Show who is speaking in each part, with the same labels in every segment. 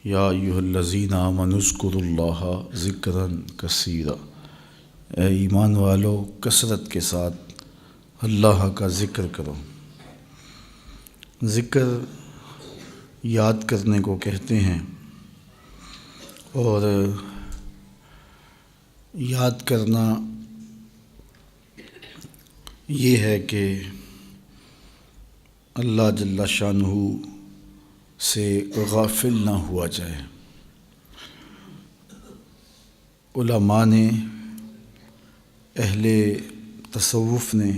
Speaker 1: یا ایھا الذین آمنوا اذکروا اللہ ذکرا کثیرا، اے ایمان والو کثرت کے ساتھ اللہ کا ذکر کرو۔ ذکر یاد کرنے کو کہتے ہیں، اور یاد کرنا یہ ہے کہ اللہ جل شانہ سے غافل نہ ہوا جائے۔ علماء نے، اہل تصوف نے،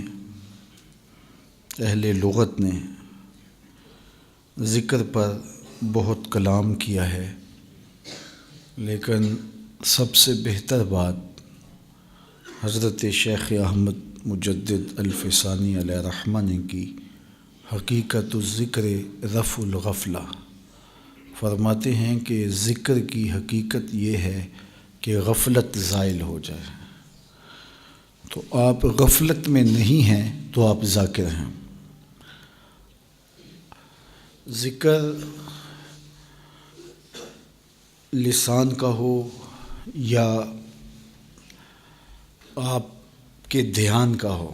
Speaker 1: اہل لغت نے ذکر پر بہت کلام کیا ہے، لیکن سب سے بہتر بات حضرت شیخ احمد مجدد الفسانی علیہ رحمہ نے کی۔ حقیقت الذکر رفع الغفلہ، فرماتے ہیں کہ ذکر کی حقیقت یہ ہے کہ غفلت زائل ہو جائے۔ تو آپ غفلت میں نہیں ہیں تو آپ ذاکر ہیں۔ ذکر لسان کا ہو یا آپ کے دھیان کا ہو،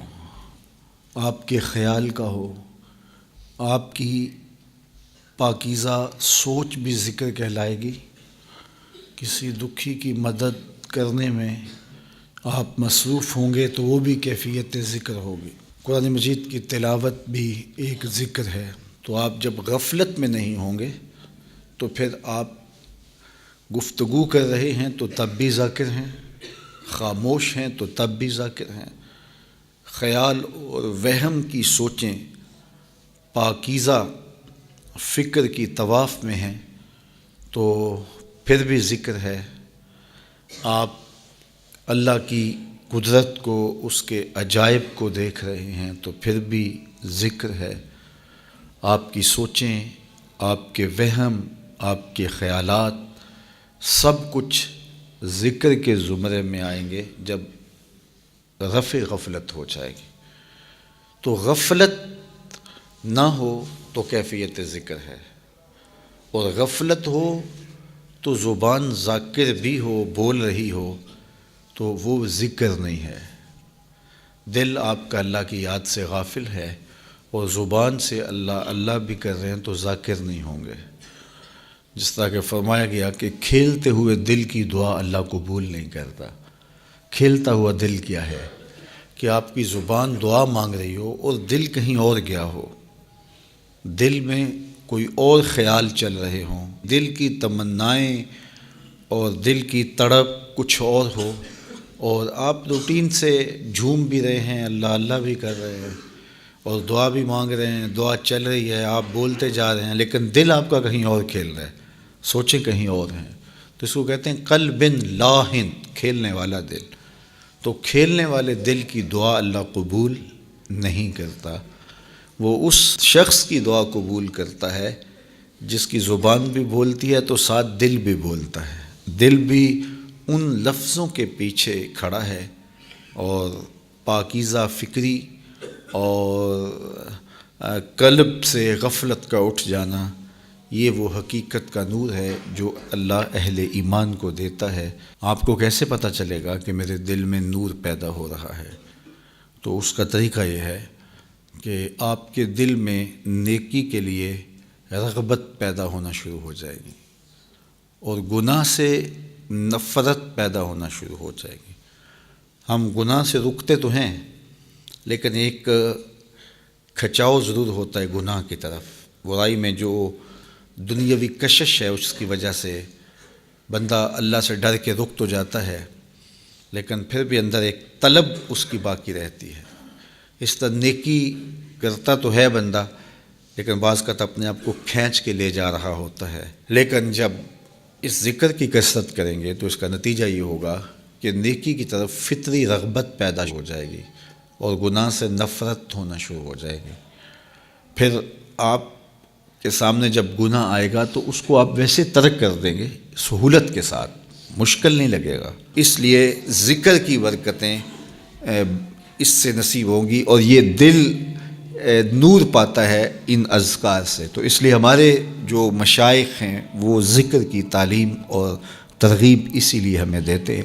Speaker 1: آپ کے خیال کا ہو، آپ کی پاکیزہ سوچ بھی ذکر کہلائے گی۔ کسی دکھی کی مدد کرنے میں آپ مصروف ہوں گے تو وہ بھی کیفیت ذکر ہوگی۔ قرآن مجید کی تلاوت بھی ایک ذکر ہے۔ تو آپ جب غفلت میں نہیں ہوں گے تو پھر آپ گفتگو کر رہے ہیں تو تب بھی ذاکر ہیں، خاموش ہیں تو تب بھی ذاکر ہیں، خیال اور وہم کی سوچیں پاکیزہ فکر کی طواف میں ہیں تو پھر بھی ذکر ہے۔ آپ اللہ کی قدرت کو، اس کے عجائب کو دیکھ رہے ہیں تو پھر بھی ذکر ہے۔ آپ کی سوچیں، آپ کے وہم، آپ کے خیالات سب کچھ ذکر کے زمرے میں آئیں گے جب رفع غفلت ہو جائے گی۔ تو غفلت نہ ہو تو کیفیت ذکر ہے، اور غفلت ہو تو زبان ذاکر بھی ہو، بول رہی ہو تو وہ ذکر نہیں ہے۔ دل آپ کا اللہ کی یاد سے غافل ہے اور زبان سے اللہ اللہ بھی کر رہے ہیں تو ذاکر نہیں ہوں گے۔ جس طرح کہ فرمایا گیا کہ کھیلتے ہوئے دل کی دعا اللہ قبول نہیں کرتا۔ کھیلتا ہوا دل کیا ہے؟ کہ آپ کی زبان دعا مانگ رہی ہو اور دل کہیں اور گیا ہو، دل میں کوئی اور خیال چل رہے ہوں، دل کی تمنائیں اور دل کی تڑپ کچھ اور ہو، اور آپ روٹین سے جھوم بھی رہے ہیں، اللہ اللہ بھی کر رہے ہیں اور دعا بھی مانگ رہے ہیں، دعا چل رہی ہے، آپ بولتے جا رہے ہیں، لیکن دل آپ کا کہیں اور کھیل رہا ہے، سوچیں کہیں اور ہیں۔ تو اس کو کہتے ہیں قلب لاہن، کھیلنے والا دل۔ تو کھیلنے والے دل کی دعا اللہ قبول نہیں کرتا۔ وہ اس شخص کی دعا قبول کرتا ہے جس کی زبان بھی بولتی ہے تو ساتھ دل بھی بولتا ہے، دل بھی ان لفظوں کے پیچھے کھڑا ہے، اور پاکیزہ فکری اور قلب سے غفلت کا اٹھ جانا، یہ وہ حقیقت کا نور ہے جو اللہ اہل ایمان کو دیتا ہے۔ آپ کو کیسے پتہ چلے گا کہ میرے دل میں نور پیدا ہو رہا ہے؟ تو اس کا طریقہ یہ ہے کہ آپ کے دل میں نیکی کے لیے رغبت پیدا ہونا شروع ہو جائے گی، اور گناہ سے نفرت پیدا ہونا شروع ہو جائے گی۔ ہم گناہ سے رکتے تو ہیں، لیکن ایک کھچاؤ ضرور ہوتا ہے گناہ کی طرف۔ برائی میں جو دنیاوی کشش ہے اس کی وجہ سے بندہ اللہ سے ڈر کے رک تو جاتا ہے، لیکن پھر بھی اندر ایک طلب اس کی باقی رہتی ہے۔ اس طرح نیکی کرتا تو ہے بندہ، لیکن بعض کا اپنے آپ کو کھینچ کے لے جا رہا ہوتا ہے۔ لیکن جب اس ذکر کی کثرت کریں گے تو اس کا نتیجہ یہ ہوگا کہ نیکی کی طرف فطری رغبت پیدا ہو جائے گی اور گناہ سے نفرت ہونا شروع ہو جائے گی۔ پھر آپ کے سامنے جب گناہ آئے گا تو اس کو آپ ویسے ترک کر دیں گے سہولت کے ساتھ، مشکل نہیں لگے گا۔ اس لیے ذکر کی برکتیں اس سے نصیب ہوں گی، اور یہ دل نور پاتا ہے ان اذکار سے۔ تو اس لیے ہمارے جو مشائخ ہیں وہ ذکر کی تعلیم اور ترغیب اسی لیے ہمیں دیتے ہیں۔